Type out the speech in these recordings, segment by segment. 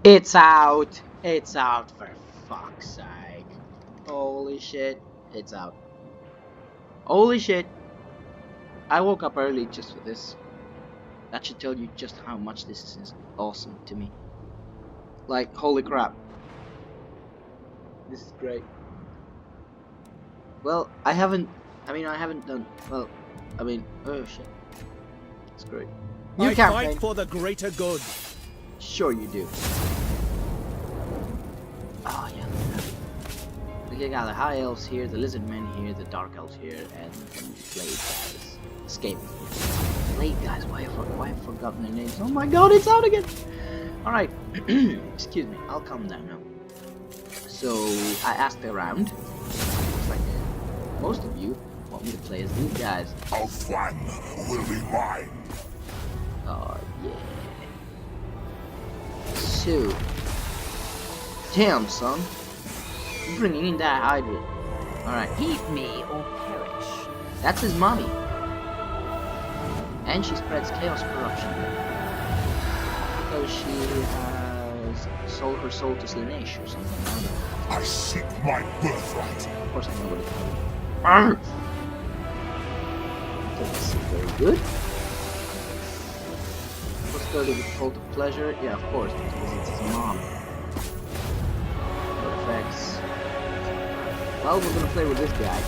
It's out! It's out, for fuck's sake. Holy shit, it's out. Holy shit. I woke up early just for this. That should tell you just how much this is awesome to me. Like, holy crap. This is great. Well, I haven't done, well, oh shit. It's great. You fight for the greater good. Sure you do. Oh yeah. You got the high elves here, the lizard men here, the dark elves here, and the blade guys. Escape. Blade guys, why have I forgotten their names? Oh my god, it's out again! Alright. Excuse me, I'll calm down now. So I asked around. Looks like most of you want me to play as these guys. Elfwan will be mine. Oh yeah. So, damn son, you're bringing in that Hydra. Alright. Heed me or perish. That's his mommy. And she spreads chaos corruption. So she has sold her soul to Slanesh or something. I seek my birthright. Of course I know what it's called. This is very good. Let's go to the Cult of Pleasure. Yeah, of course, because it's his mom. What effects? Well, we're gonna play with this guy.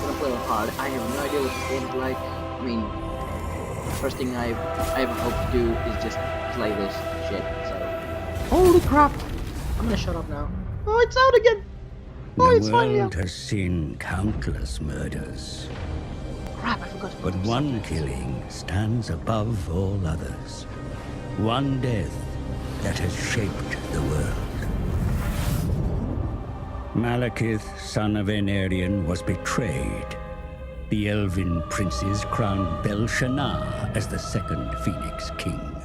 We're gonna play him hard. I have no idea what this game is like. I mean, first thing I ever hope to do is just play this shit, so... Holy crap! I'm gonna shut up now. Oh, it's out again! Oh, it's finally out! The world has seen countless murders. Crap, I forgot to But put one something. killing stands above all others. One death that has shaped the world. Malekith, son of Aenarion, was betrayed. The Elven princes crowned Belshazzar as the second Phoenix King.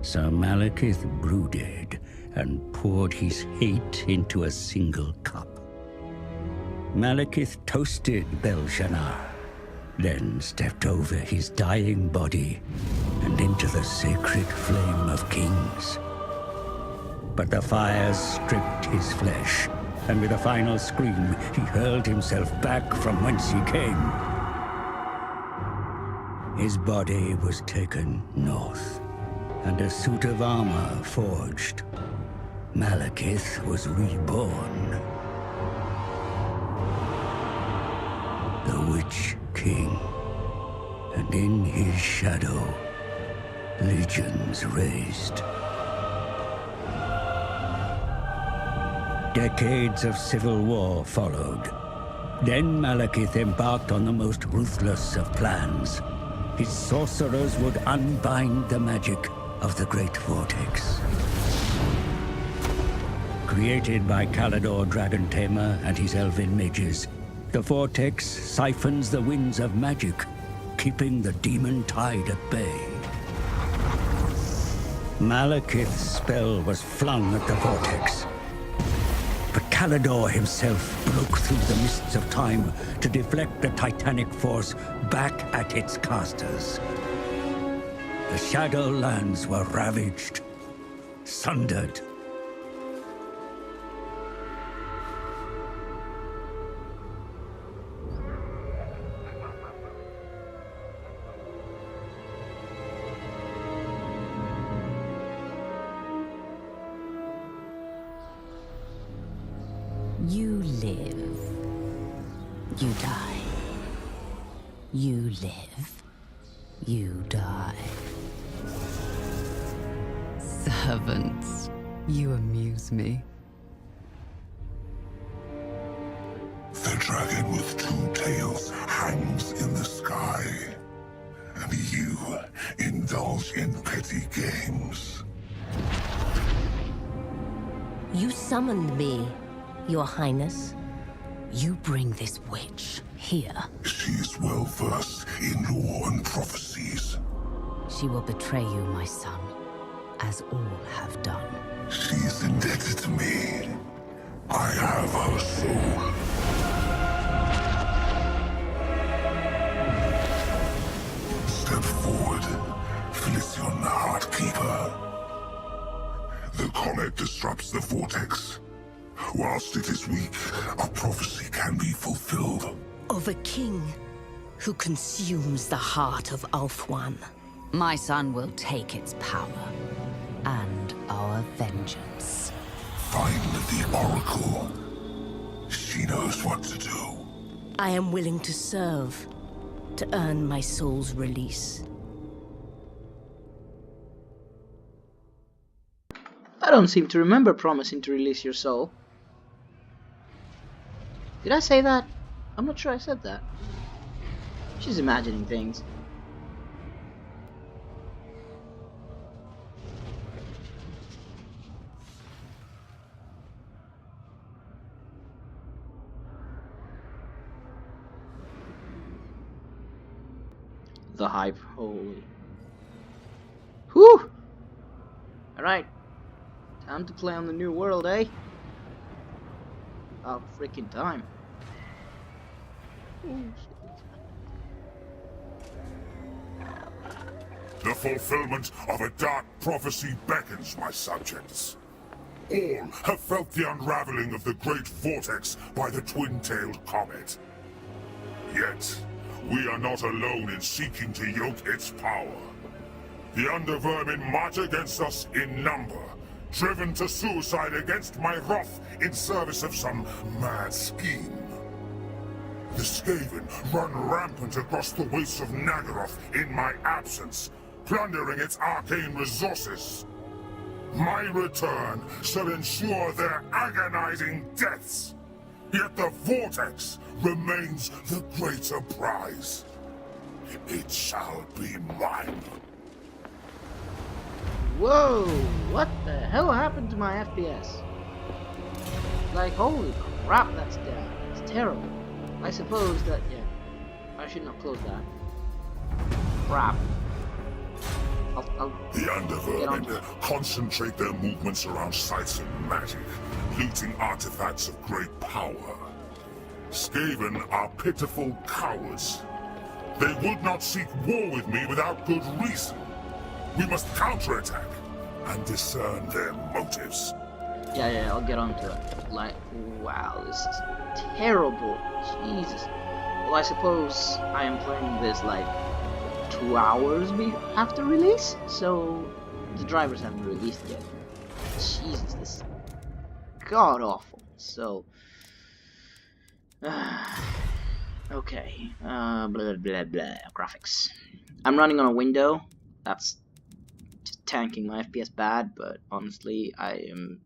Sir Malekith brooded and poured his hate into a single cup. Malekith toasted Belshazzar, then stepped over his dying body and into the sacred flame of kings. But the fires stripped his flesh, and with a final scream, he hurled himself back from whence he came. His body was taken north, and a suit of armor forged. Malekith was reborn. The Witch King, and in his shadow, legions raised. Decades of civil war followed. Then Malekith embarked on the most ruthless of plans. His sorcerers would unbind the magic of the Great Vortex. Created by Kalador Dragon Tamer and his elven mages, the Vortex siphons the winds of magic, keeping the demon tide at bay. Malekith's spell was flung at the Vortex, but Kalador himself broke through the mists of time to deflect the titanic force back at its casters. The Shadowlands were ravaged, sundered. You live. You die. You live. You die. Servants, you amuse me. The dragon with two tails hangs in the sky, and you indulge in petty games. You summoned me, Your Highness. You bring this witch here. She's well versed in lore and prophecies. She will betray you, my son, as all have done. She's indebted to me. I have her soul. Step forward, Felicion the Heartkeeper. comet disrupts the vortex. Whilst it is weak, a prophecy can be fulfilled. Of a king who consumes the heart of Ulfwan. My son will take its power and our vengeance. Find the Oracle. She knows what to do. I am willing to serve, to earn my soul's release. I don't seem to remember promising to release your soul. Did I say that? I'm not sure I said that. She's imagining things. The hype, holy. Whew! Alright. Time to play on the new world, eh? About freaking time. Oh, The fulfillment of a dark prophecy beckons, my subjects. All have felt the unraveling of the great vortex by the twin-tailed comet. Yet, we are not alone in seeking to yoke its power. The undervermin march against us in number, driven to suicide against my wrath in service of some mad scheme. The Skaven run rampant across the wastes of Nagaroth in my absence, plundering its arcane resources. My return shall ensure their agonizing deaths. Yet the vortex remains the greater prize. It shall be mine. whoa! What the hell happened to my FPS? Like, holy crap, that's down. It's terrible. I suppose that, yeah, I should not close that. Crap. I'll The undervermin concentrate their movements around sites of magic, looting artifacts of great power. Skaven are pitiful cowards. They would not seek war with me without good reason. We must counterattack and discern their motives. Yeah, I'll get onto it. Like, wow, this is terrible. Jesus. Well, I suppose I am playing this like 2 hours after release, so the drivers haven't released yet. Jesus, this is god awful. So, okay, blah blah blah. Graphics. I'm running on a window. That's just tanking my FPS bad, but honestly, I am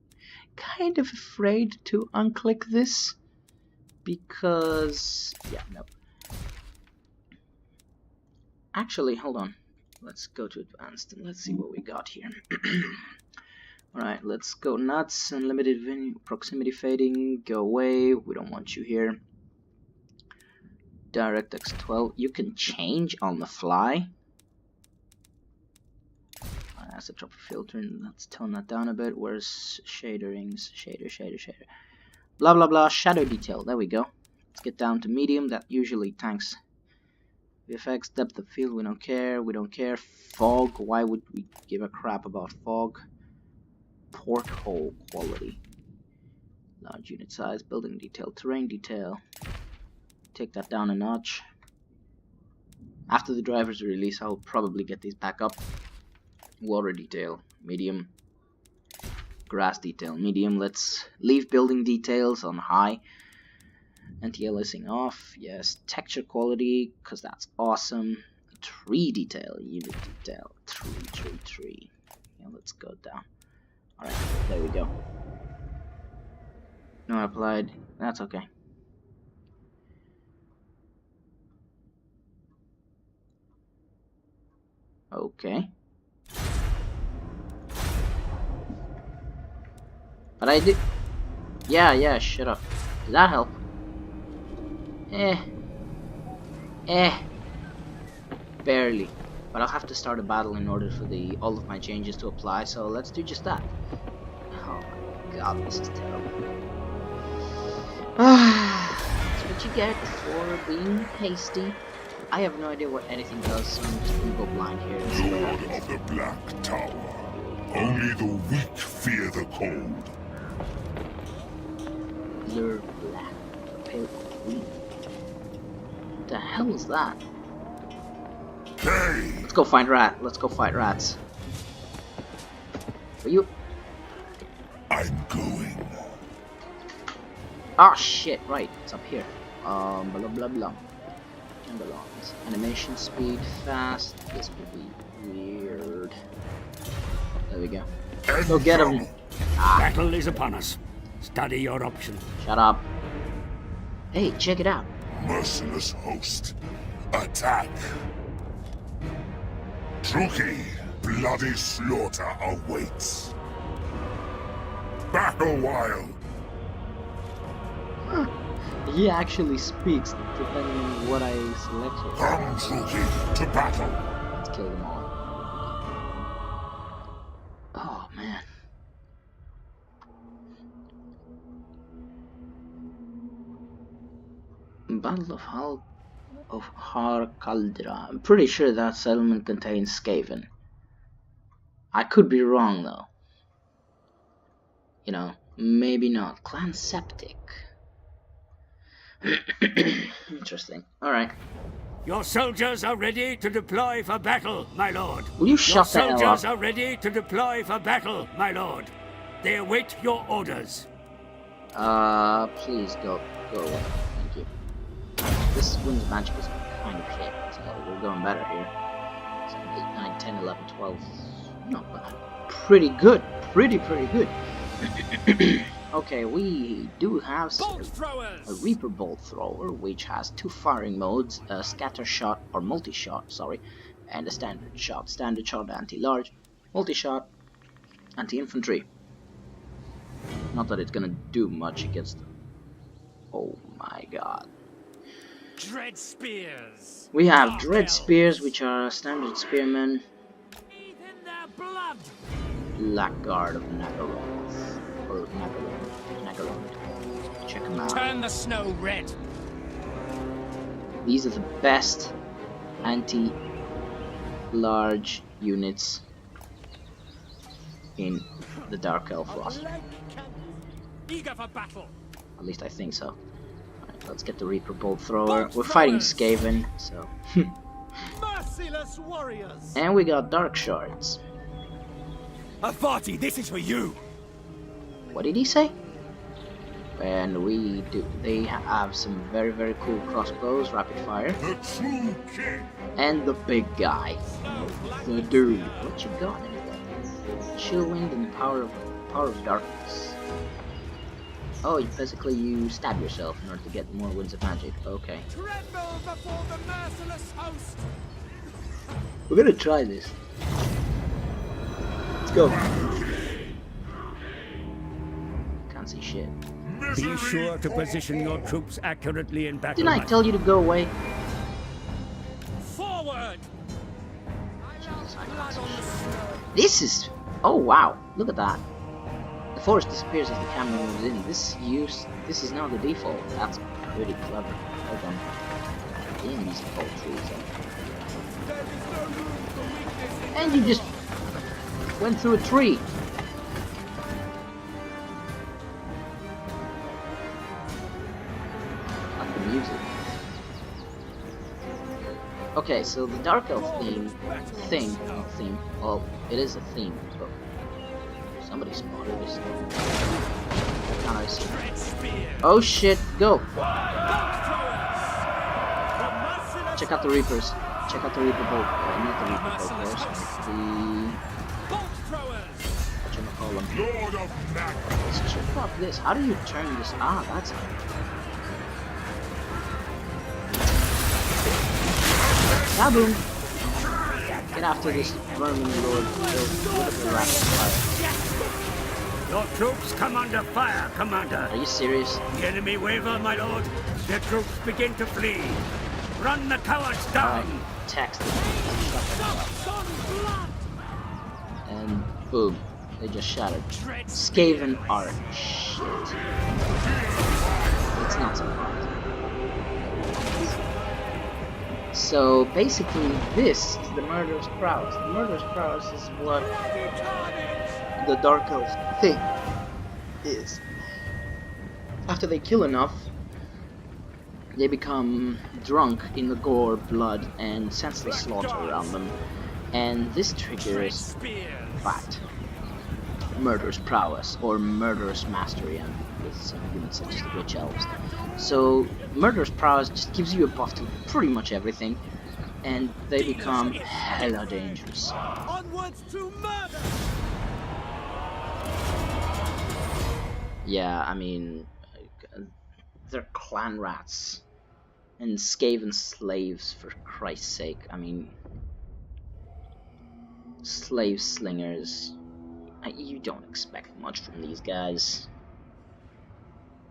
kind of afraid to unclick this because, yeah, no. Actually, hold on. Let's go to advanced and let's see what we got here. Alright, let's go nuts. Unlimited venue, proximity fading, go away. We don't want you here. DirectX 12. You can change on the fly. That's a drop filtering. Let's tone that down a bit. Where's shaderings? Shader. Blah blah blah. Shadow detail. There we go. Let's get down to medium. That usually tanks the effects. Depth of field. We don't care. We don't care. Fog. Why would we give a crap about fog? Porthole quality. Large unit size. Building detail. Terrain detail. Take that down a notch. After the drivers release, I'll probably get these back up. Water detail, medium. Grass detail, medium. Let's leave building details on high. Anti-aliasing off, yes. Texture quality, because that's awesome. Tree detail, unit detail, tree. Yeah, let's go down. Alright, there we go. No applied, that's okay. Okay. But I did. Yeah, shut up. Did that help? Barely. But I'll have to start a battle in order for all of my changes to apply, so let's do just that. Oh my god, this is terrible. That's what you get for being hasty. I have no idea what anything does, so I'm just gonna go blind here and see what Lord happens. of the Black Tower. Only the weak fear the cold. You're black. Pale queen. What the hell is that? Hey! Let's go find rat. Let's go fight rats. Are you? I'm going. Ah, shit. Right, it's up here. Blah blah blah. And belongs. Animation speed fast. This would be weird. There we go. Go get him. Battle is upon us. Study your options. Shut up. Hey, check it out. Merciless host. Attack. Truki, bloody slaughter awaits. Back a while. He actually speaks depending on what I select. Come, Truki, to battle. Let's kill them all. Oh man. Battle of Har Caldera. I'm pretty sure that settlement contains Skaven. I could be wrong though. You know, maybe not. Clan Septic. Interesting. Alright. Your soldiers are ready to deploy for battle, my lord. Will you shut the hell Your up? soldiers are ready to deploy for battle, my lord. They await your orders. Please go away. Thank you. This Wind's Magic is kind of shit, so we're going better here. So 8, 9, 10, 11, 12. Not bad. Pretty good. Pretty good. Okay, we do have a Reaper Bolt Thrower, which has 2 firing modes, a scatter shot, or multi-shot, sorry, and a standard shot. Standard shot anti-large, multi-shot anti-infantry. Not that it's gonna do much against them. Oh my god. Dread spears. We have Dread Spears, which are standard spearmen. Bathe in their blood. Blackguard of Nagaroth. Or Nagaroth. Check them out. Turn the snow red. These are the best anti-large units in the Dark Elf roster. Eager for battle. At least I think so. Alright, let's get the Reaper Bolt Thrower. We're fighting Skaven, so... Merciless warriors. And we got Dark Shards. Afarti, this is for you. What did he say? And they have some very cool crossbows, rapid fire. The true king. And the big guy. The dude. What you got in there? Chill wind and power of darkness. Oh, you stab yourself in order to get more winds of magic. Okay. Tremble before the merciless host. We're gonna try this. Let's go. Can't see shit. Be sure to position your troops accurately in battle. Didn't I tell you to go away? Forward. Jesus, I can't see shit. This is... Oh wow, look at that. The forest disappears as the camera moves in. This is now the default. That's pretty clever. Well done. Damn, these tall trees. And you just went through a tree. Like the music. Okay, so the Dark Elf theme, well, it is a theme, but somebody spotted this. Can't I see? Oh shit, go! Check out the Reapers. Check out the Reaper Bolt. Not the Reaper Bolt first. Whatchamacallem. Lord of Nagaroth. Let's check out this. How do you turn this? Ah, that's how. Kaboom! Get after this vermin lord. The rapid fire. Your troops come under fire, Commander. Are you serious? The enemy waver, my lord. Their troops begin to flee. Run the cowards down. Text them. And boom. They just shattered. Skaven are shit. It's not so hard. So basically this is the Murderous Prowess. The Murderous Prowess is what the Dark Elf thing is, after they kill enough, they become drunk in the gore, blood, and senseless slaughter around them, and this triggers Spears. fact, murderous prowess or murderous mastery, and with some units such as the Witch Elves. So murderous prowess just gives you a buff to pretty much everything, and they become hella dangerous. Onwards to murder. Yeah, I mean, they're clan rats and Skaven slaves, for Christ's sake. I mean, slave slingers. You don't expect much from these guys.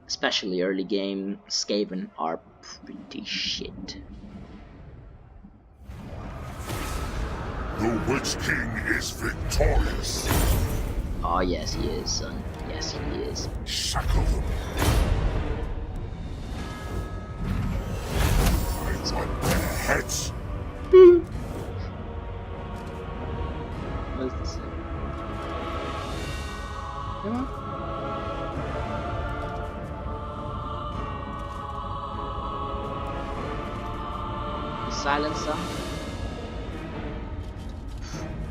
Especially early game, Skaven are pretty shit. The Witch King is victorious. Oh yes he is, son. Yes he is. Shackle them. Right on their heads. What does this say? Come on. The silencer.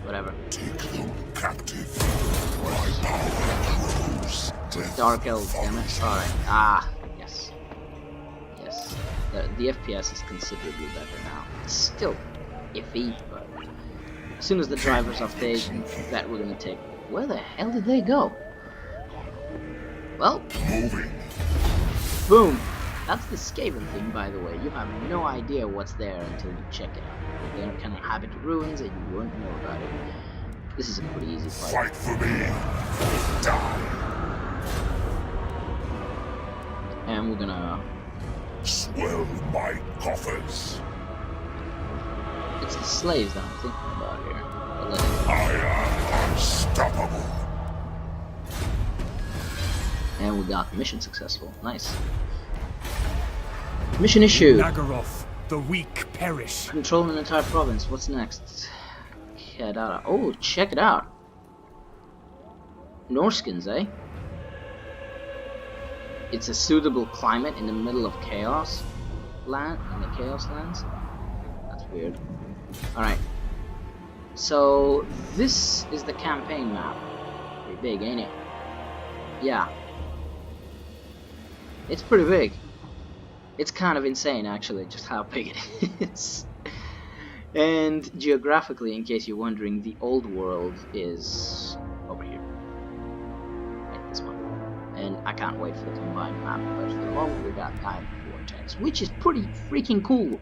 Whatever. Take them captive. My power grows. Dark Elves, damn it. Alright. Ah, yes. Yes. The FPS is considerably better now. It's still iffy, but as soon as the drivers update, that we're gonna take. Where the hell did they go? Well, Moving. boom! That's the Skaven thing, by the way. You have no idea what's there until you check it out. They can inhabit ruins and you won't know about it. This is a pretty easy fight. Fight for me. Or die. And we're gonna... Swell my coffers. It's the slaves that I'm thinking about here. But let's... I am unstoppable. And we got mission successful. Nice. Mission issue. Nagaroth, the weak perish. Control an entire province. What's next? Kedara. Oh, check it out. Norskins, eh? It's a suitable climate in the middle of chaos land, in the chaos lands. That's weird. Alright. So this is the campaign map. Pretty big, ain't it? Yeah. It's pretty big. It's kind of insane, actually, just how big it is. And geographically, in case you're wondering, the old world is over here. Right, this one. And I can't wait for the combined map, but for the moment we got Time Vortex, which is pretty freaking cool.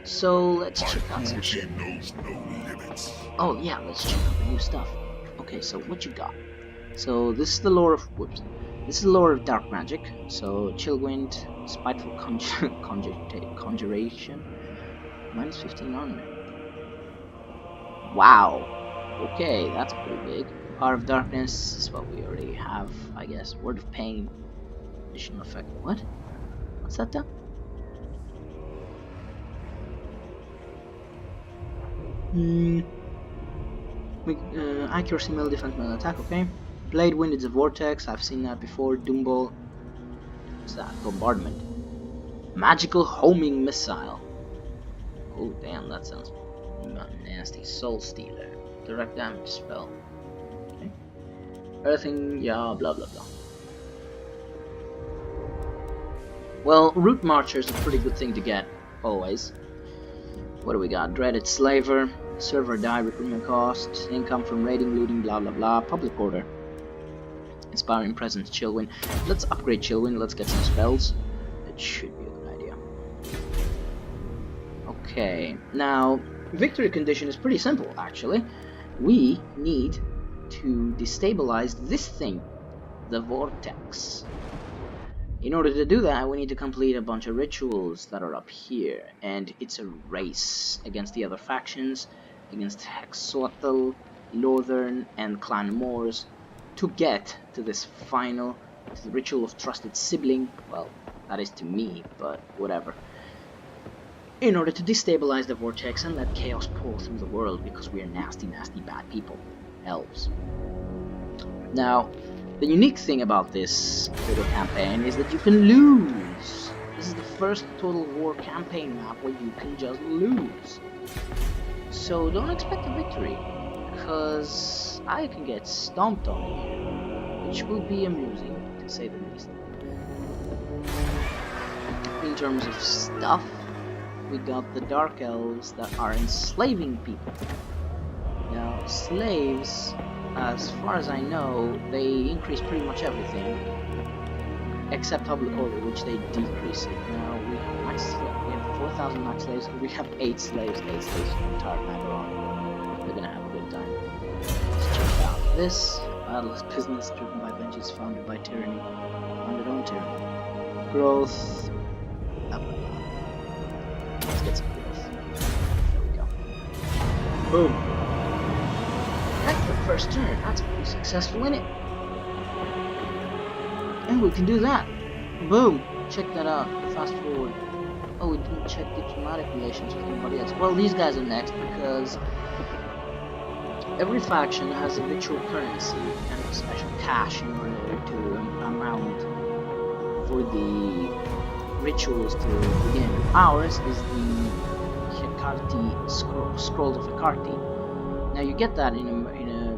So let's check out some shit. Knows no limits. Oh yeah, let's check out the new stuff. Okay, so what you got? So this is the lore of This is the lore of dark magic. So Chillwind, spiteful conjuration, minus 15 armor. Wow. Okay, that's pretty big. Power of darkness is what we already have, I guess. Word of pain, additional effect. What? What's that done? Accuracy, melee defense, melee attack, okay. Blade Wind is a vortex, I've seen that before. Doomball. What's that? Bombardment. Magical homing missile. Oh damn, that sounds nasty. Soul Stealer. Direct damage spell. Okay. Earthing, yeah, blah blah blah. Well, Root Marcher is a pretty good thing to get, always. What do we got? Dreaded Slaver. Server die, recruitment cost, income from raiding, looting, blah blah blah, public order, inspiring presence, Chillwind. Let's upgrade Chillwind, let's get some spells. It should be a good idea. Okay, now, victory condition is pretty simple, actually. We need to destabilize this thing, the Vortex. In order to do that, we need to complete a bunch of rituals that are up here, and it's a race against the other factions, against Hexotl, Northern, and Clan Moors, to get to this final, to the ritual of trusted sibling. Well, that is to me, but whatever. In order to destabilize the Vortex and let chaos pour through the world, because we are nasty, nasty bad people. Elves. Now, the unique thing about this little campaign is that you can lose. This is the first Total War campaign map where you can just lose. So don't expect a victory, because I can get stomped on here, which will be amusing, to say the least. In terms of stuff, we got the Dark Elves that are enslaving people. Now, slaves, as far as I know, they increase pretty much everything, except public order, which they decrease it. Now, we have 4,000 max slaves, and we have 8 slaves for the entire Nagaron. We're gonna have a good time. Let's check out this. Battleless business driven by vengeance, founded by tyranny, founded on tyranny. Growth. Blah, blah, blah. Let's get some growth. There we go. Boom. That's the first turn. That's pretty successful, isn't it? And we can do that. Boom. Check that out. Fast forward. Oh, we didn't check diplomatic relations with anybody else. Well, these guys are next because every faction has a virtual currency and a special cash in order to amount for the rituals to begin. Ours is the Hekarti scrolls of Hekarti. Now you get that in a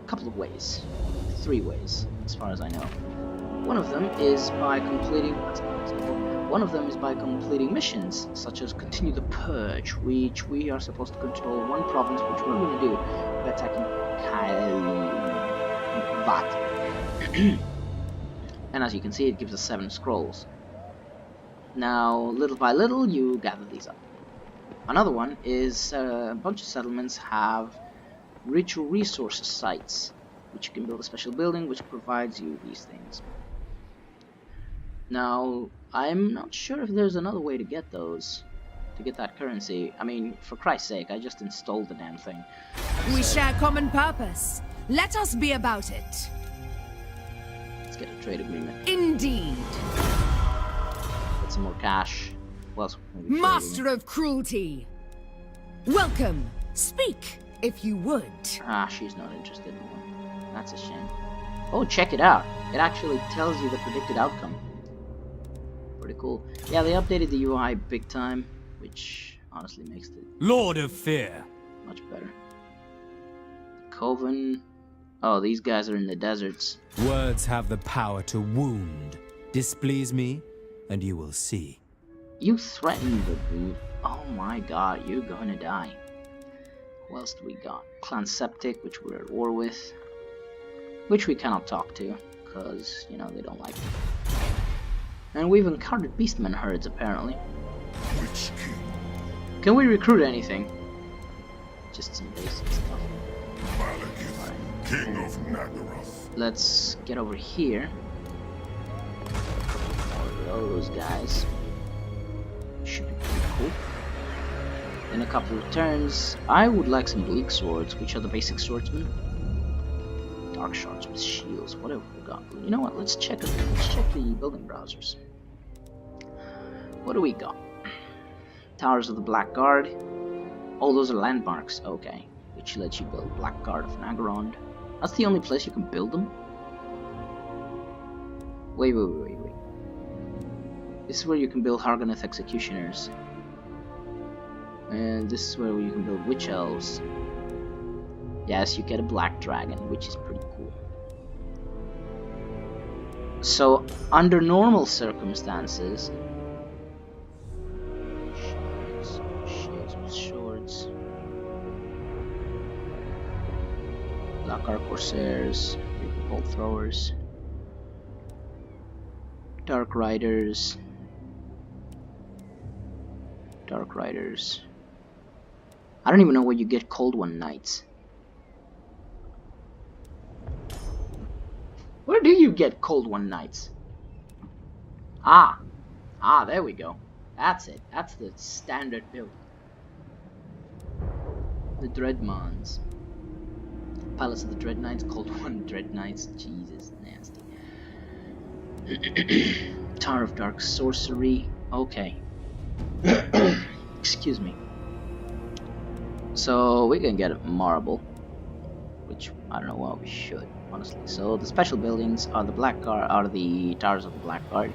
couple of ways, 3 ways, as far as I know. One of them is by completing missions, such as continue the purge, which we are supposed to control one province, which we're going to do by attacking Vat. And as you can see, it gives us 7 scrolls. Now, little by little, you gather these up. Another one is a bunch of settlements have ritual resources sites, which you can build a special building which provides you these things. Now, I'm not sure if there's another way to get those, to get that currency. I mean, for Christ's sake, I just installed the damn thing. We share common purpose. Let us be about it. Let's get a trade agreement. Indeed. Get some more cash. What else? Master of cruelty. Welcome. Speak, if you would. Ah, she's not interested in one. That's a shame. Oh, check it out. It actually tells you the predicted outcome. Pretty cool. Yeah, they updated the UI big time, which honestly makes it Lord of Fear. much better. Coven. Oh, these guys are in the deserts. Words have the power to wound. Displease me, and you will see. You threatened the dude. Oh my god, you're gonna die. Who else do we got? Clan Septic, which we're at war with. Which we cannot talk to, because, you know, they don't like it. And we've encountered beastmen herds, apparently. Witch King. Can we recruit anything? Just some basic stuff. Malekith, King of Nagaroth. Let's get over here. All those guys. Should be pretty cool. In a couple of turns, I would like some bleak swords, which are the basic swordsmen. Dark shards with shields, whatever we got. You know what? Let's check the building browsers. What do we got? Towers of the Black Guard. Oh, those are landmarks. Okay, which lets you build Black Guard of Nagaron. That's the only place you can build them. Wait. This is where you can build Hargoneth Executioners. And this is where you can build Witch Elves. Yes, you get a Black Dragon, which is pretty cool. So, under normal circumstances... Shields with swords. Black Arc Corsairs, Bolt Throwers. Dark Riders. I don't even know where you get Cold One Knights. Where do you get Cold One Knights? Ah, there we go. That's it. That's the standard build. The Dreadmons. Palace of the Dread Knights, Cold One Dread Knights. Jesus, nasty. Tower of Dark Sorcery. Okay. Excuse me. So we can get a marble, which which I don't know why we should, honestly. So the special buildings are the Black Guard, are the Towers of the Black Guard,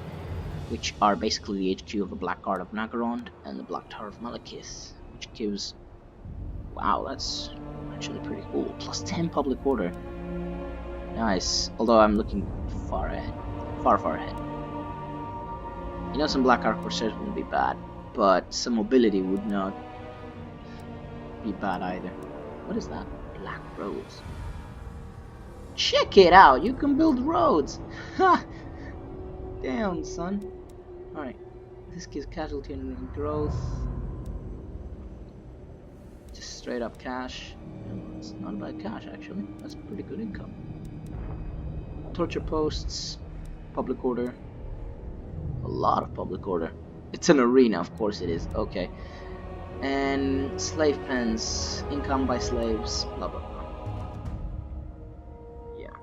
which are basically the HQ of the Black Guard of Nagaron and the Black Tower of Malekith, which gives, wow, that's actually pretty cool. Plus 10 public order. Nice. Although I'm looking far ahead, far ahead. You know, some Black Guard Corsairs wouldn't be bad, but some mobility would not be bad either. What is that? Black roads. Check it out! You can build roads! Ha! Damn, son. Alright. This gives casualty and growth. Just straight up cash. It's not bad cash, actually. That's pretty good income. Torture posts. Public order. A lot of public order. It's an arena, of course it is. Okay. And slave pens, income by slaves, blah blah blah. Yeah.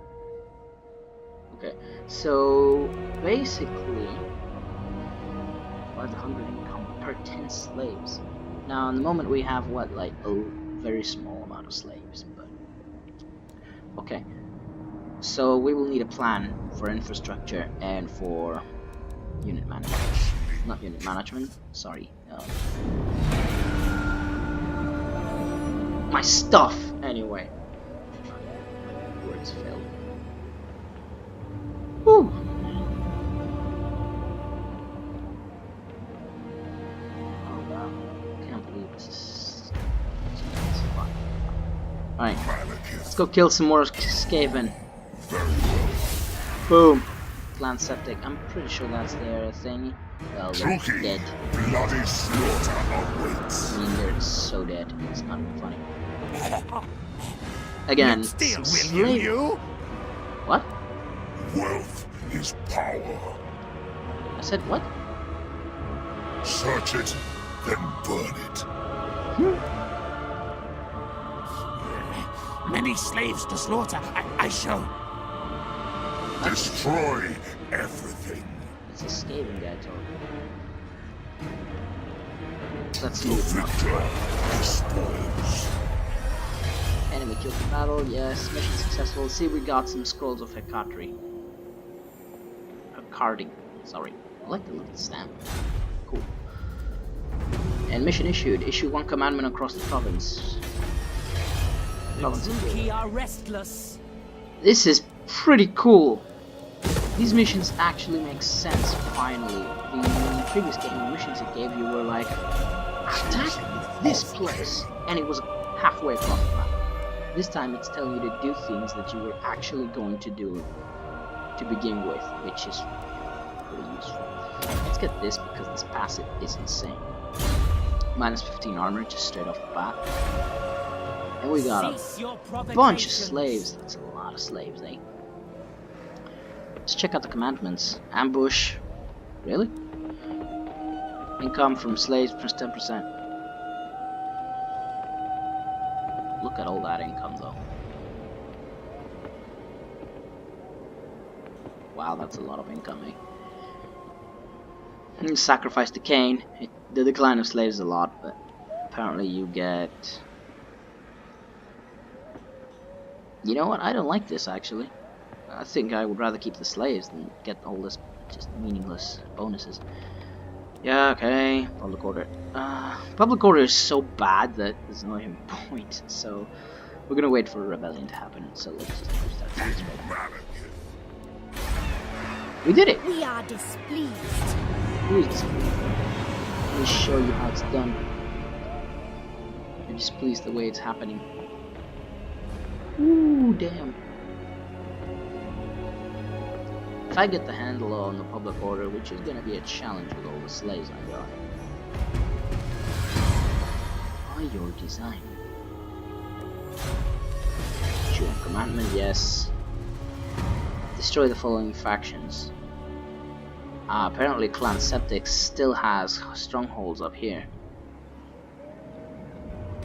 Okay, so basically, 500 income per 10 slaves. Now, in the moment we have what, like a very small amount of slaves, but okay. So we will need a plan for infrastructure and for unit management. Not unit management. Sorry. My stuff, anyway. Words failed. Whew. Oh wow. Can't believe this is alright. Let's go kill some more Skaven. Boom. Clan Septic. I'm pretty sure that's their thingy. Well, they're dead. Bloody slaughter awaits. I mean, they're so dead. It's not even funny. Again, Still will slave. you? What? Wealth is power. I said what? Search it, then burn it. Many slaves to slaughter. I show. Destroy everything. It's a Skaven guy talking. Let's The move. victor spoils. Enemy killed in battle, yes. Mission successful. See, we got some scrolls of Hecatry. Hecarding, sorry. I like the little stamp. Cool. And mission issued. Issue 1 commandment across the province. Druki are restless. This is pretty cool. These missions actually make sense, finally. The previous game, the missions it gave you were like, attack this place, and it was halfway across the map. This time it's telling you to do things that you were actually going to do to begin with, which is pretty useful. Let's get this because this passive is insane. Minus 15 armor just straight off the bat. And we got a bunch of slaves. That's a lot of slaves, eh? Let's check out the commandments. Ambush. Really? Income from slaves plus 10%. Look at all that income, though. Wow, that's a lot of income, eh? Sacrifice to Cain. The decline of slaves is a lot, but apparently you get... You know what? I don't like this, actually. I think I would rather keep the slaves than get all this just meaningless bonuses. Yeah, okay. Public order. Public order is so bad that there's no even point. So we're gonna wait for a rebellion to happen. So let's just push that tax rate. We did it. We are displeased. Who is displeased? Let me show you how it's done. You're displeased the way it's happening. Ooh, damn. If I get the handle on the public order, which is gonna be a challenge with all the slaves I got. By your design. Issue a commandment, yes. Destroy the following factions. Apparently Clan Septic still has strongholds up here.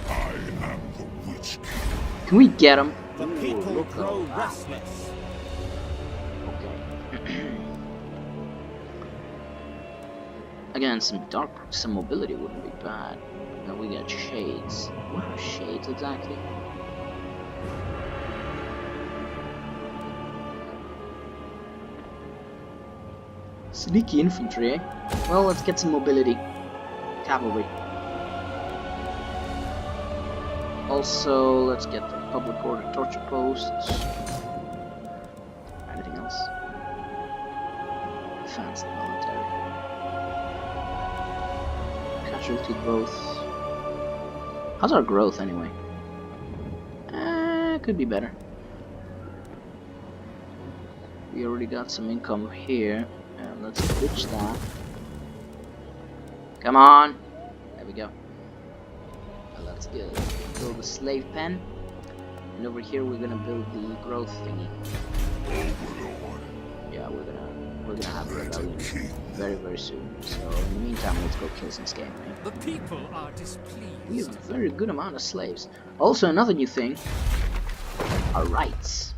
I am the Witch King. Can we get them? The people grow restless. Okay. Again, some mobility wouldn't be bad. Then we got shades. What are shades exactly? Sneaky infantry, eh? Well, let's get some mobility. Cavalry. Also, let's get the public order torture posts. Anything else? Advanced military. Casualty growth. How's our growth anyway? Could be better. We already got some income here. Let's switch that. Come on! There we go. Let's build a slave pen. And over here we're gonna build the growth thingy. Yeah, we're gonna have a rebellion very, very soon. So in the meantime, let's go kill some scam, right? The people are displeased. We have a very good amount of slaves. Also, another new thing are rights.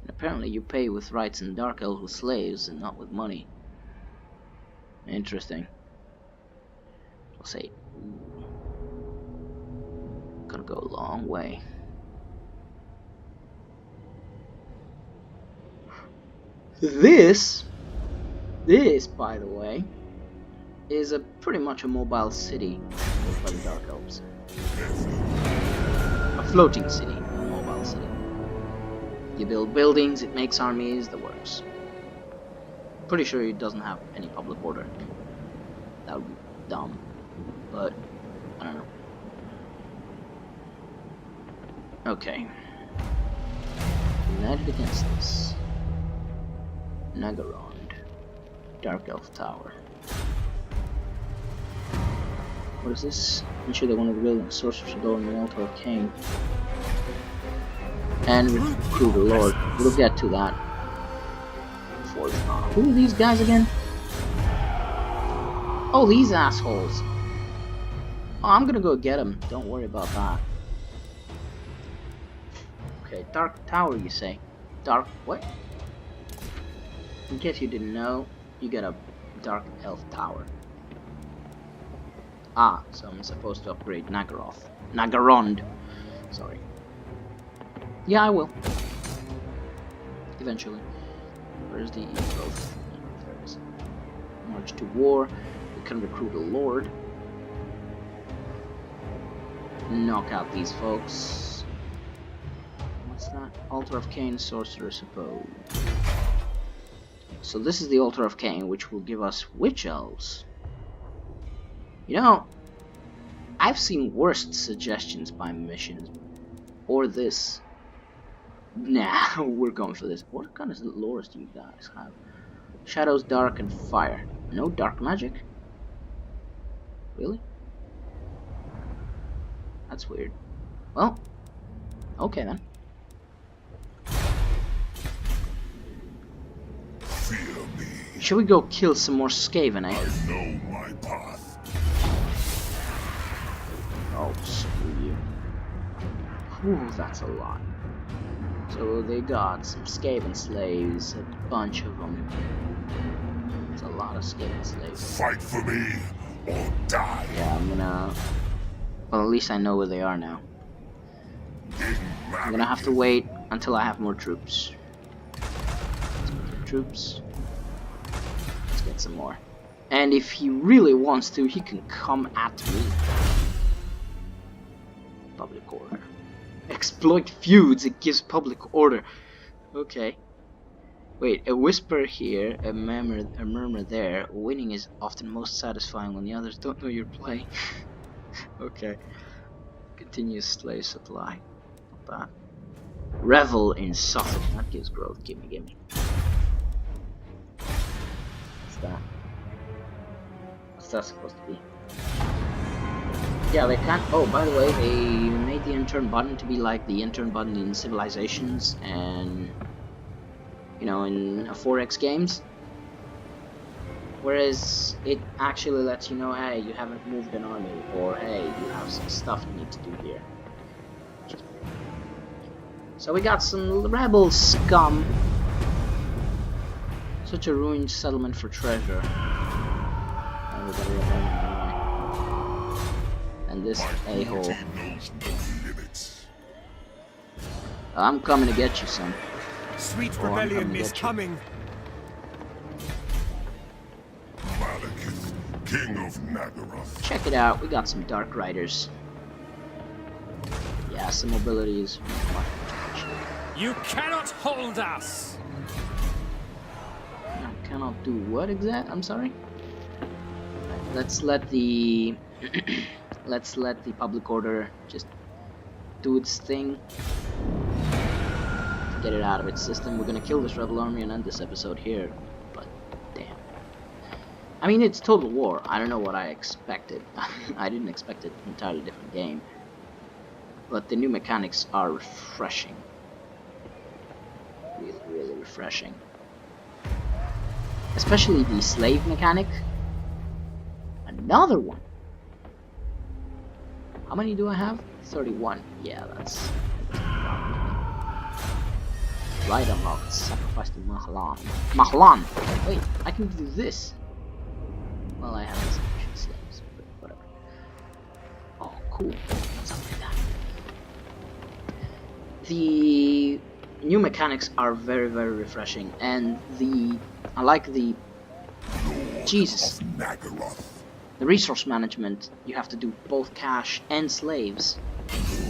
And apparently you pay with rights in Dark Elves with slaves and not with money. Interesting. I'll say, gonna go a long way. This, by the way, is pretty much a mobile city by the Dark Elves. A floating city, a mobile city. You build buildings, it makes armies, the works. Pretty sure it doesn't have any public order. That would be dumb, but I don't know. Okay. United against this. Nagarond. Dark Elf Tower. What is this? Ensure that one of the buildings sorcerers should go in the altar of Cain. And recruit the Lord. We'll get to that. Who are these guys again? Oh, these assholes. Oh, I'm gonna go get them. Don't worry about that. Okay, Dark Tower, you say? Dark what? In case you didn't know, you get a Dark Elf Tower. Ah, so I'm supposed to upgrade Nagarond. Sorry. Yeah, I will. Eventually. Where's the growth? There it is. March to war. We can recruit a lord. Knock out these folks. What's that? Altar of Cain, sorcerer, suppose. So this is the Altar of Cain, which will give us witch elves. You know, I've seen worse suggestions by missions. Or this. Nah, we're going for this. What kind of lores do you guys have? Shadows, dark, and fire. No dark magic. Really? That's weird. Well, okay then. Fear me. Should we go kill some more Skaven, eh? I know my path. Oh, screw you. Whew, that's a lot. So they got some Skaven slaves, a bunch of them. It's a lot of Skaven slaves. Fight for me or die. Yeah, I'm gonna... Well, at least I know where they are now. I'm gonna have to wait until I have more troops. Let's get troops. Let's get some more. And if he really wants to, he can come at me. Public order. Exploit feuds, it gives public order. Okay. Wait, a whisper here, a murmur there. Winning is often most satisfying when the others don't know you're playing. Okay. Continuous slave supply. Not bad. Revel in suffering. That gives growth. Gimme. What's that? What's that supposed to be? Yeah, they can't. Oh, by the way, they made the intern button to be like the intern button in Civilizations and, you know, in 4X games. Whereas it actually lets you know, hey, you haven't moved an army, or hey, you have some stuff you need to do here. So we got some rebel scum. Such a ruined settlement for treasure. And we got a rebellion anyway. And this a-hole. I'm coming to get you, son. Sweet Oh, rebellion is coming. King of Nagaroth. Check it out, we got some Dark Riders. Yeah, some abilities. You cannot hold us! I cannot do what exact? I'm sorry? Let's let the let's let the public order just do its thing. Get it out of its system. We're gonna kill this rebel army and end this episode here. But damn. I mean, it's total war. I don't know what I expected. I didn't expect an entirely different game. But the new mechanics are refreshing. Really, really refreshing. Especially the slave mechanic. Another one. How many do I have? 31. Yeah, that's... Right unlocked. Sacrifice to Mahlan. Mahlan! Wait, I can do this. Well, I have insufficient slaves, but whatever. Oh, cool. Let's upgrade that. The new mechanics are very, very refreshing, and I like the Jesus. The resource management. You have to do both cash and slaves.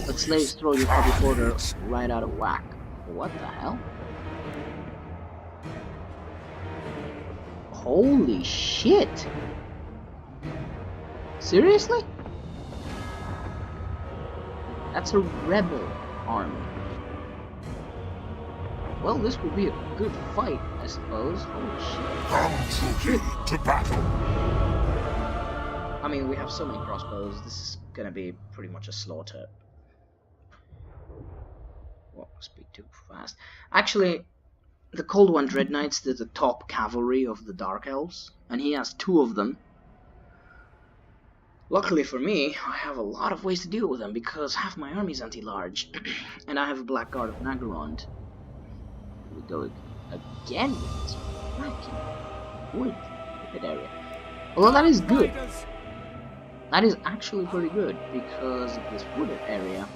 But slaves throw your public order right out of whack. What the hell? Holy shit! Seriously? That's a rebel army. Well, this will be a good fight, I suppose. Holy shit. Come, Trookie, to battle. I mean, we have so many crossbows, this is gonna be pretty much a slaughter. Won't speak too fast. Actually, the Cold One Dread Knights, they're the top cavalry of the Dark Elves, and he has 2 of them. Luckily for me, I have a lot of ways to deal with them, because half my army's anti-large, and I have a Blackguard of Naggarond. Here we go again with this freaking wood area. Although that is good. That is actually pretty good, because of this wooded area.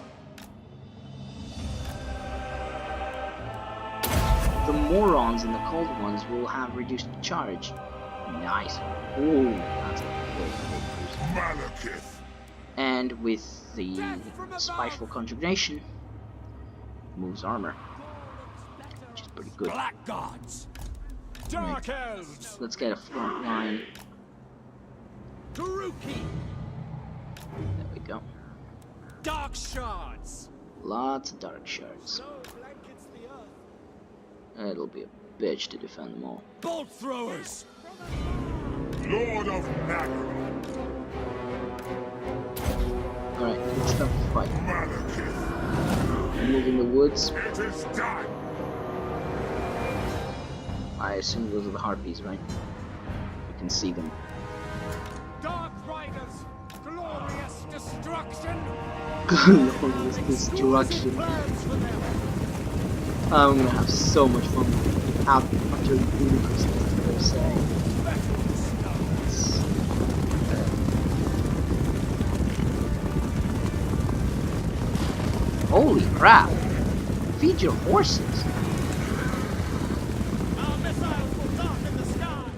The morons and the cold ones will have reduced charge. Nice. Ooh, that's a good. And with the spiteful conjugation, moves armor, which is pretty good. Blackguards! Dark Elves! Let's get a front line. There we go. Dark Shards! Lots of dark shards. It'll be a bitch to defend them all. Bolt throwers! Lord of Nagaroth. Alright, let's start the fight. Move in the woods. It is done. I assume those are the harpies, right? You can see them. Dark Riders! Glorious destruction! Glorious destruction. I'm gonna have so much fun with how utterly ludicrous they're saying. Holy crap! Feed your horses!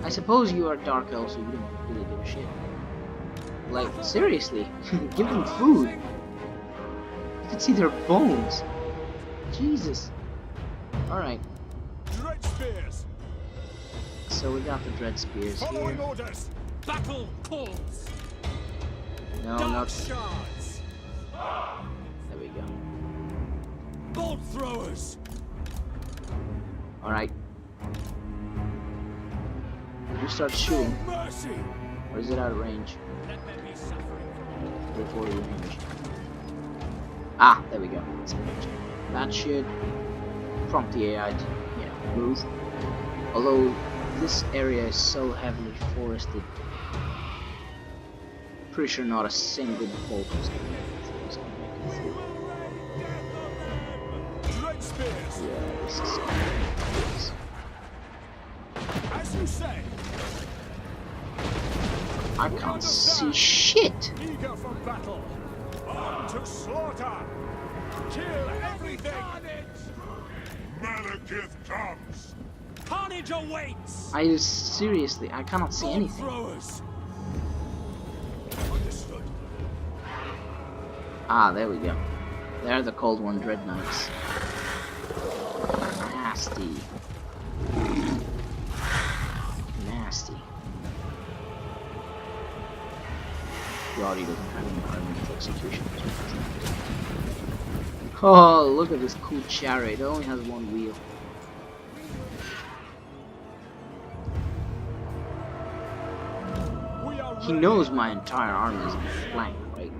I suppose you are Dark Elves, so you don't really give a shit. Like, seriously, give them food! You can see their bones! Jesus! Alright. Dread spears. So we got the Dread Spears Following here. orders. Battle calls. No, Dark not... Shards. There we go. Bolt throwers. Alright. You start shooting. Mercy. Or is it out of range? Let them be suffering. Before range. Ah, there we go. It's in range. That should prompt the AI to, move. Although this area is so heavily forested, pretty sure not a single bolt was going to make it through. Dread spears. Yeah, this is As you say. I can't see shit. Eager for battle. On to slaughter. Kill everything. Malekith comes. Carnage awaits. Seriously, I cannot see anything. Throwers. Understood. Ah, there we go. They're the Cold One Dread Knights. Nasty. Nasty. God, he doesn't have any permanent execution. Oh, look at this cool chariot. It only has one wheel. He knows my entire army is in the flank, right?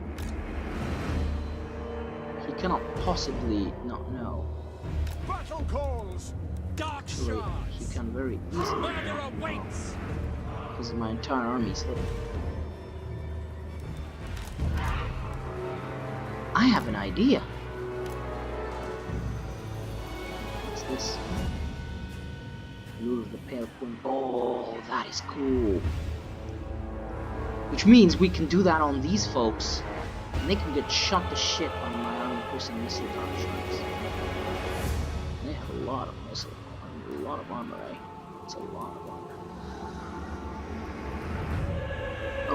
He cannot possibly not know. Battle calls. Dark Actually, he can very easily Murder awaits. because my entire army is hidden. I have an idea. What's this? Lure of the Pale Queen. Oh, that is cool. Which means we can do that on these folks, and they can get shot to shit by my iron-piercing missile dart shots. They have a lot of missile, a lot of armor, eh? It's a lot of armor.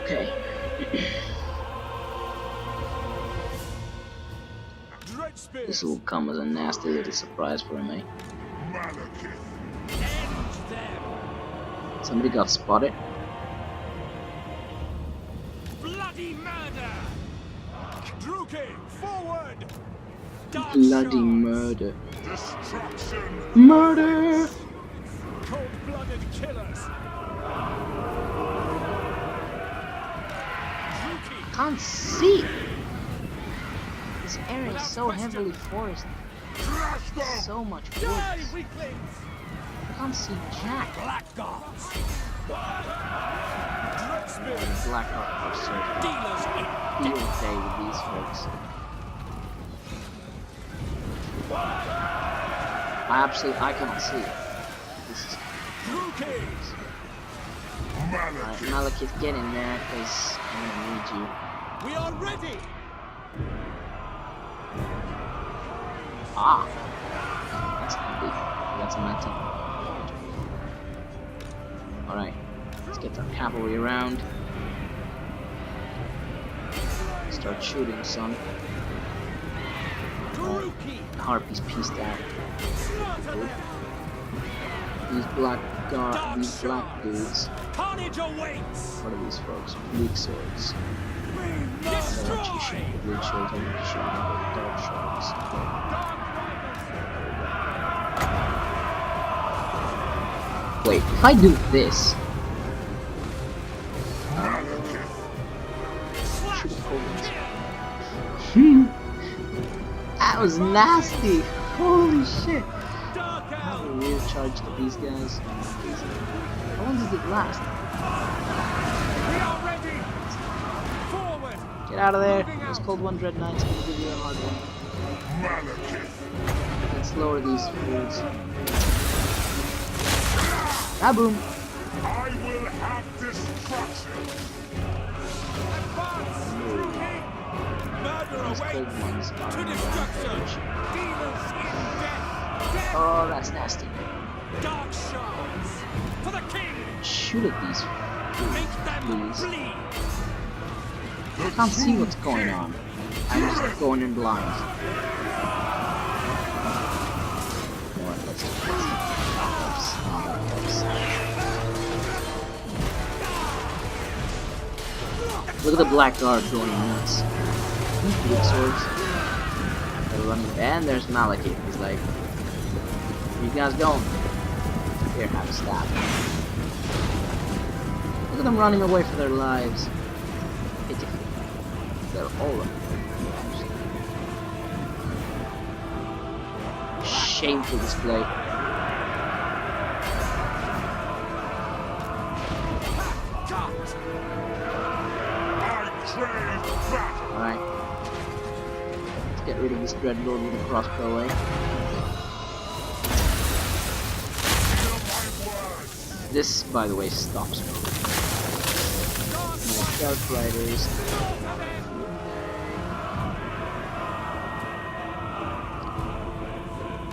Okay. Dread spears. This will come as a nasty little surprise for me. Malekith. End them. Somebody got spotted. Bloody murder. Druki, forward. Dark Bloody shards. murder. Destruction. Murder! Cold-blooded killers. Druki. Can't see. This area is so heavily forested. Crash them. So much wood. Die, weaklings. Can't see jack. Blackguards. Dread spears. Black Ark for Dealers in field day with these folks. I cannot see it. This is Druki. alright, Malekith. Malekith, get in there, cause I'm gonna need you. We are ready. Ah! That's handy. That's a meta. Alright, let's get our cavalry around. Start shooting, son. Druki. The harpies pieced out. Slaughter them. These black dudes. Carnage awaits. What are these folks? Bleak swords. I Destroy. want you shooting the bleak swords, I want you shooting the dark swords. Wait, if I do this, shoot the cold ones. That was nasty! Holy shit! Dark I have a elves. real charge to these guys. How long does it last? We are ready. Forward. Get out of there! Those Cold One Dread Knights can give you a hard one. Malekith. Let's lower these fools. Ah, boom! I will have destruction. Advance. Druki. Murder These Cold awaits. Ones are To on the destruction. rampage. Demons in death. Death. Oh, that's nasty. Dark shards. For the king. Shoot at these Make them fools, please. bleed. I can't see what's going on. I'm just going in blind. You know what, let's do this. Look at the Black Guard going nuts. Big swords. They're running. And there's Malekith. He's like, where you guys going? Here, have a stab. Look at them running away for their lives. Pitiful. They're all of them. Shameful display. I crave battle. Alright. Let's get rid of this Dreadlord with a crossbow, eh? Hear my words. This, by the way, stops me. My Dark Riders.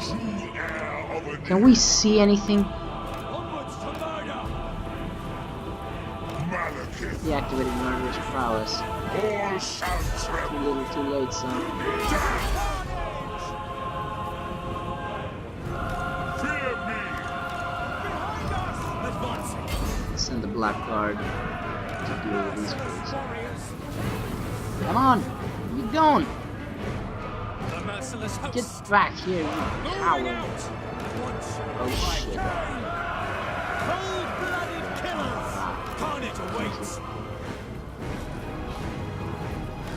True heir of a Can we see anything? Onwards to murder. Malekith. Deactivated murderous prowess. All shall Too tremble. little, too late, son. Fear me. Behind us! Advancing. Send the Black Guard to deal with these fools. Warriors. Come on! Where you going? The merciless host. Get back here, you Moving coward! out. Once Oh shit. cold-blooded killers. Carnage awaits.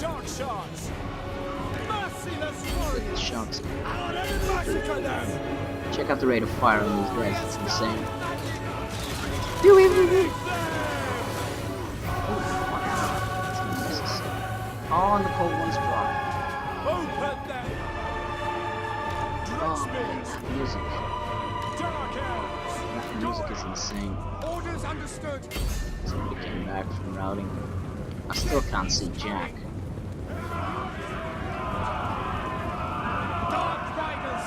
Dark shards. Merciless Get the warriors. shots. Massacre them. Check out the rate of fire on these guys, it's insane. Oh, and the cold ones drop. Open them. Oh man, Drexpears. that music. Dark elves. That music is insane. Orders understood. Somebody came back from routing. I still can't see Jack. Dark riders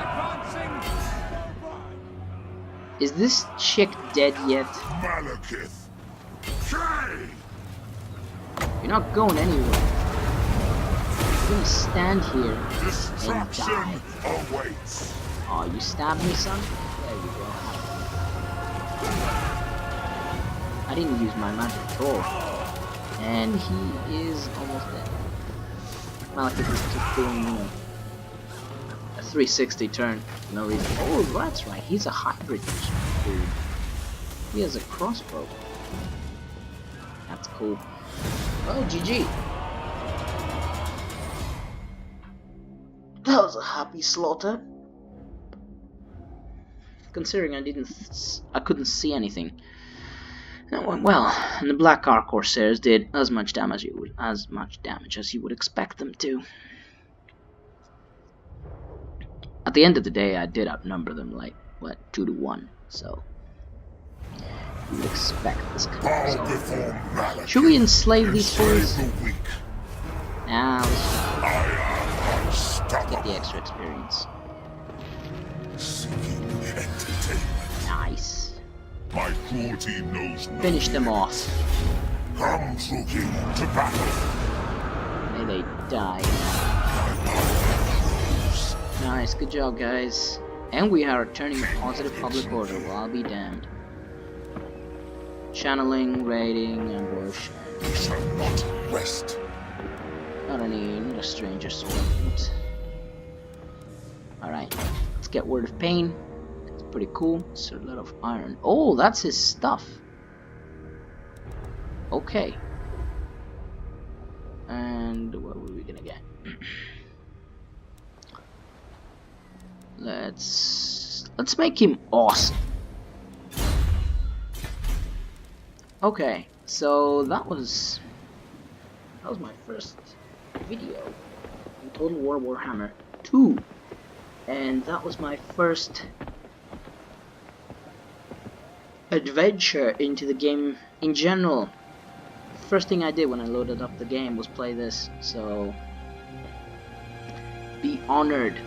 advancing. Is this chick dead yet? Malekith. Kay. You're not going anywhere. You're gonna stand here and Destruction die. awaits. Oh, you stabbed me, son? There you go. I didn't use my magic at all. And he is almost dead. Malekith is just doing, you know, a 360 turn. No reason. Oh, that's right. He's a hybrid dude. He has a crossbow. That's cool. Oh, GG. That was a happy slaughter. Considering I couldn't see anything. That went well, and the Black Ark Corsairs did as much damage as you would expect them to. At the end of the day, I did outnumber them like what 2 to 1, so you would expect this kind of Bow result. before Malekith. Should we enslave these Enslave fools? the weak. Nah, let's I am get unstoppable. the extra experience. Seeking entertainment. Nice. My cruelty knows no Finish them limit. off. Come, Suki, to battle. May they die. Nice, good job, guys. And we are returning a positive public order. Well, I'll be damned. Channeling, raiding, ambush. We shall not rest. Not a stranger sword. Alright, let's get Word of Pain. It's pretty cool. Circlet of Iron. Oh, that's his stuff. Okay. And what were we gonna get? Let's make him awesome. Okay, so that was my first video in Total War Warhammer 2, and that was my first adventure into the game in general. First thing I did when I loaded up the game was play this, so be honored.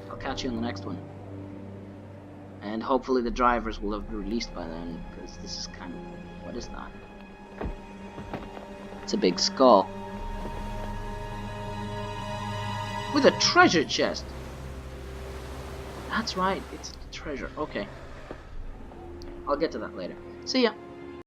I'll catch you on the next one. And hopefully the drivers will have been released by then, because this is kind of... what is that? It's a big skull. With a treasure chest! That's right, it's a treasure. Okay. I'll get to that later. See ya!